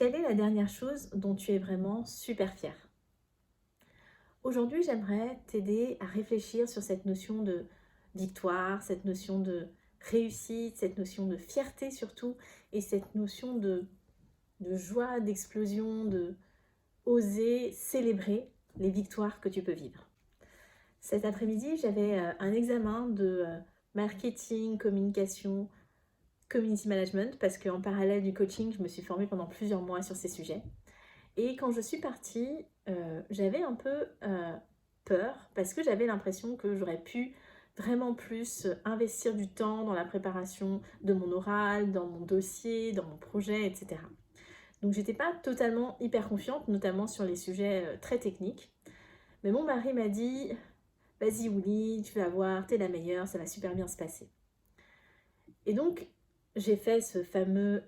Quelle est la dernière chose dont tu es vraiment super fière? Aujourd'hui, j'aimerais t'aider à réfléchir sur cette notion de victoire, cette notion de réussite, cette notion de fierté surtout, et cette notion de joie, d'explosion, de oser célébrer les victoires que tu peux vivre. Cet après-midi, j'avais un examen de marketing, communication, community management, parce qu'en parallèle du coaching, je me suis formée pendant plusieurs mois sur ces sujets. Et quand je suis partie, j'avais un peu peur parce que j'avais l'impression que j'aurais pu vraiment plus investir du temps dans la préparation de mon oral, dans mon dossier, dans mon projet, etc. Donc j'étais pas totalement hyper confiante, notamment sur les sujets très techniques. Mais mon mari m'a dit: vas-y Ouli, tu vas voir, t'es la meilleure, ça va super bien se passer. Et donc, j'ai fait ce fameux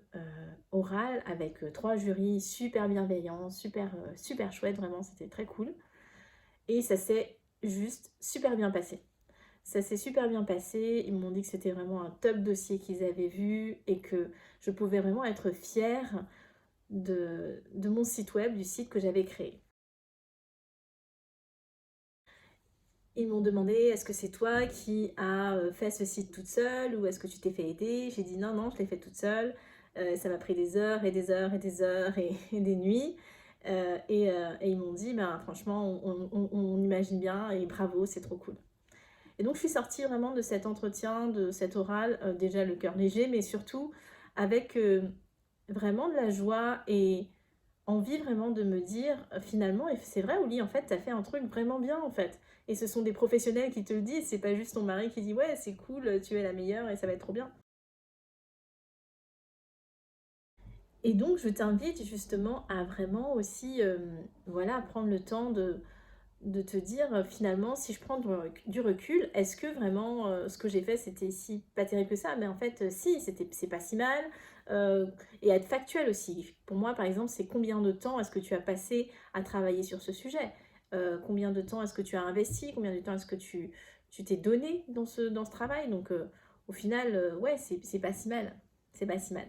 oral avec 3 jurys super bienveillants, super chouette, vraiment, c'était très cool. Et ça s'est juste super bien passé. Ça s'est super bien passé, ils m'ont dit que c'était vraiment un top dossier qu'ils avaient vu et que je pouvais vraiment être fière de mon site web, du site que j'avais créé. Ils m'ont demandé: est-ce que c'est toi qui as fait ce site toute seule ou est-ce que tu t'es fait aider? J'ai dit non, je l'ai fait toute seule. Ça m'a pris des heures et des heures et des heures et des nuits. Et ils m'ont dit: ben, franchement, on imagine bien et bravo, c'est trop cool. Et donc je suis sortie vraiment de cet entretien, de cet oral, déjà le cœur léger, mais surtout avec vraiment de la joie et envie vraiment de me dire finalement, et c'est vrai Ouli, en fait, t'as fait un truc vraiment bien en fait. Et ce sont des professionnels qui te le disent, c'est pas juste ton mari qui dit ouais, c'est cool, tu es la meilleure et ça va être trop bien. Et donc je t'invite justement à vraiment aussi voilà, prendre le temps de te dire finalement, si je prends du recul, est-ce que vraiment ce que j'ai fait c'était si pas terrible que ça? Mais en fait, si, c'est pas si mal. Euh, et être factuel aussi. Pour moi, par exemple, c'est combien de temps est-ce que tu as passé à travailler sur ce sujet? Combien de temps est-ce que tu as investi? Combien de temps est-ce que tu t'es donné dans ce travail? Donc, au final, ouais, c'est pas si mal. C'est pas si mal.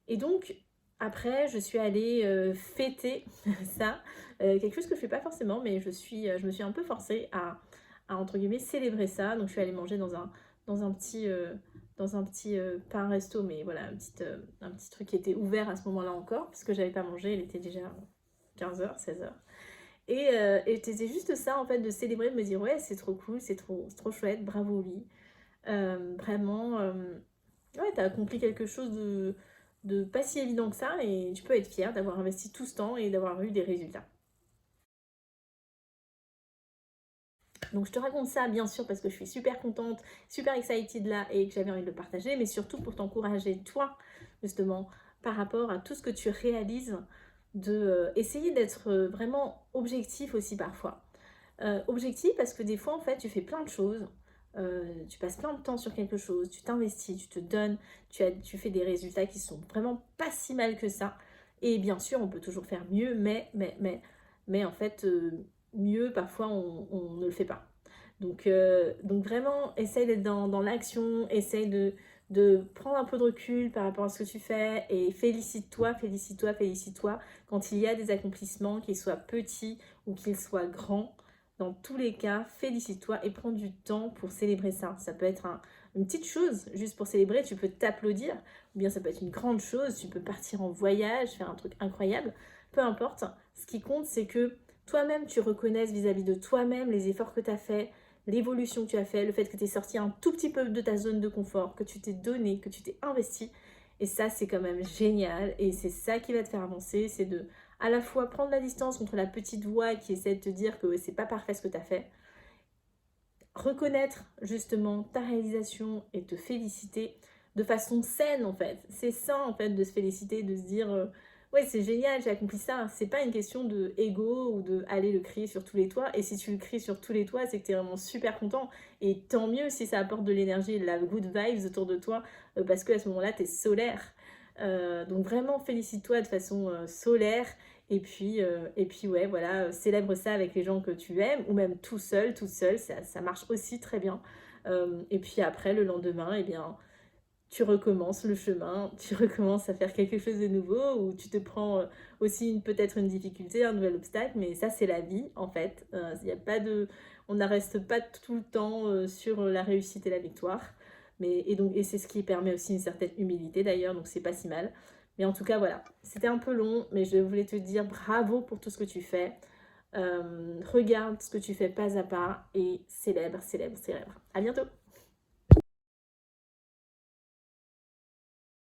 Et donc, après, je suis allée fêter ça. Quelque chose que je fais pas forcément, mais je me suis un peu forcée à, entre guillemets, célébrer ça. Donc, je suis allée manger dans un petit, pas un resto, mais voilà, un petit truc qui était ouvert à ce moment-là encore, parce que j'avais pas mangé, il était déjà 15 h 16 h. Et c'était juste ça, en fait, de célébrer, de me dire, ouais, c'est trop cool, c'est trop chouette, bravo, oui. Vraiment, ouais, t'as accompli quelque chose de pas si évident que ça et tu peux être fier d'avoir investi tout ce temps et d'avoir eu des résultats. Donc je te raconte ça bien sûr parce que je suis super contente, super excited là et que j'avais envie de le partager, mais surtout pour t'encourager toi justement par rapport à tout ce que tu réalises, de essayer d'être vraiment objectif aussi parfois. Objectif parce que des fois en fait tu fais plein de choses, tu passes plein de temps sur quelque chose, tu t'investis, tu te donnes, tu fais des résultats qui sont vraiment pas si mal que ça. Et bien sûr on peut toujours faire mieux, mais en fait mieux parfois on ne le fait pas. Donc vraiment essaye d'être dans l'action, essaye de prendre un peu de recul par rapport à ce que tu fais et félicite-toi, félicite-toi, félicite-toi quand il y a des accomplissements, qu'ils soient petits ou qu'ils soient grands. Dans tous les cas, félicite-toi et prends du temps pour célébrer ça. Ça peut être une petite chose juste pour célébrer, tu peux t'applaudir, ou bien ça peut être une grande chose, tu peux partir en voyage, faire un truc incroyable, peu importe. Ce qui compte, c'est que toi-même, tu reconnaisses vis-à-vis de toi-même les efforts que tu as faits, l'évolution que tu as fait, le fait que tu es sorti un tout petit peu de ta zone de confort, que tu t'es donné, que tu t'es investi. Et ça, c'est quand même génial. Et c'est ça qui va te faire avancer, c'est de à la fois prendre la distance contre la petite voix qui essaie de te dire que c'est pas parfait ce que tu as fait, reconnaître justement ta réalisation et te féliciter de façon saine en fait. C'est ça en fait de se féliciter, de se dire ouais c'est génial, j'ai accompli ça. C'est pas une question de ego ou de aller le crier sur tous les toits. Et si tu le cries sur tous les toits, c'est que tu es vraiment super content. Et tant mieux si ça apporte de l'énergie et de la good vibes autour de toi parce qu'à ce moment-là, tu es solaire. Donc vraiment félicite-toi de façon solaire et puis ouais, voilà, célèbre ça avec les gens que tu aimes, ou même tout seul, toute seule, ça marche aussi très bien. Et puis après, le lendemain, eh bien, tu recommences le chemin, tu recommences à faire quelque chose de nouveau, ou tu te prends aussi peut-être une difficulté, un nouvel obstacle, mais ça c'est la vie en fait. Y a pas de, on ne reste pas tout le temps sur la réussite et la victoire, et c'est ce qui permet aussi une certaine humilité d'ailleurs, donc c'est pas si mal. Mais en tout cas voilà, c'était un peu long, mais je voulais te dire bravo pour tout ce que tu fais. Regarde ce que tu fais pas à pas et célèbre, célèbre, célèbre. À bientôt!